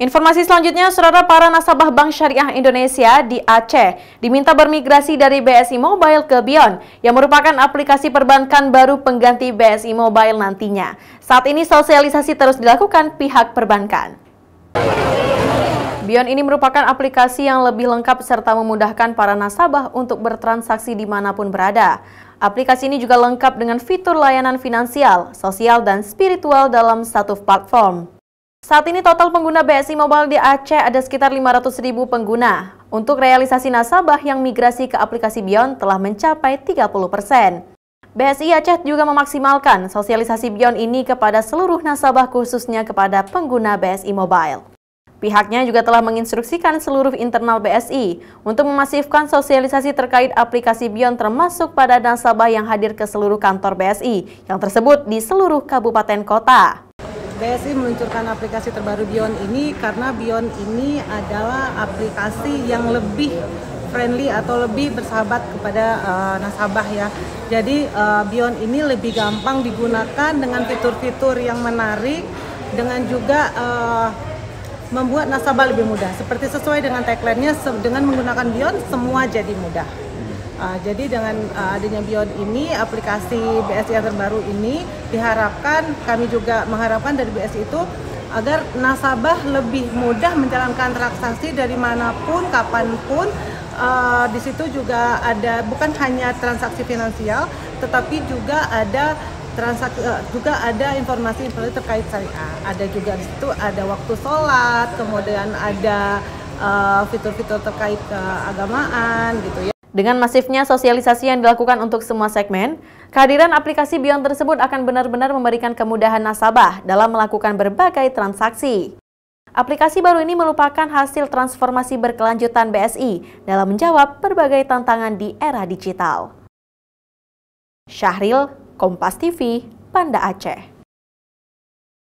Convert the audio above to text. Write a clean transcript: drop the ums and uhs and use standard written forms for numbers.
Informasi selanjutnya, saudara, para nasabah Bank Syariah Indonesia di Aceh diminta bermigrasi dari BSI Mobile ke Beyond, yang merupakan aplikasi perbankan baru pengganti BSI Mobile nantinya. Saat ini sosialisasi terus dilakukan pihak perbankan. Beyond ini merupakan aplikasi yang lebih lengkap serta memudahkan para nasabah untuk bertransaksi dimanapun berada. Aplikasi ini juga lengkap dengan fitur layanan finansial, sosial, dan spiritual dalam satu platform. Saat ini total pengguna BSI Mobile di Aceh ada sekitar 500.000 pengguna. Untuk realisasi nasabah yang migrasi ke aplikasi Beyond telah mencapai 30%. BSI Aceh juga memaksimalkan sosialisasi Beyond ini kepada seluruh nasabah, khususnya kepada pengguna BSI Mobile. Pihaknya juga telah menginstruksikan seluruh internal BSI untuk memasifkan sosialisasi terkait aplikasi Beyond, termasuk pada nasabah yang hadir ke seluruh kantor BSI yang tersebut di seluruh kabupaten kota. BSI meluncurkan aplikasi terbaru Beyond ini karena Beyond ini adalah aplikasi yang lebih friendly atau lebih bersahabat kepada nasabah ya. Jadi Beyond ini lebih gampang digunakan dengan fitur-fitur yang menarik, dengan juga membuat nasabah lebih mudah. Seperti sesuai dengan tagline-nya, dengan menggunakan Beyond semua jadi mudah. Jadi dengan adanya Beyond ini, aplikasi BSI yang terbaru ini diharapkan, kami juga mengharapkan dari BSI itu agar nasabah lebih mudah menjalankan transaksi dari manapun, kapanpun. Di situ juga ada bukan hanya transaksi finansial, tetapi juga ada informasi terkait syariah. Ada juga di situ ada waktu sholat, kemudian ada fitur-fitur terkait keagamaan gitu ya. Dengan masifnya sosialisasi yang dilakukan untuk semua segmen, kehadiran aplikasi Beyond tersebut akan benar-benar memberikan kemudahan nasabah dalam melakukan berbagai transaksi. Aplikasi baru ini merupakan hasil transformasi berkelanjutan BSI dalam menjawab berbagai tantangan di era digital. Syahril, Kompas TV, Banda Aceh.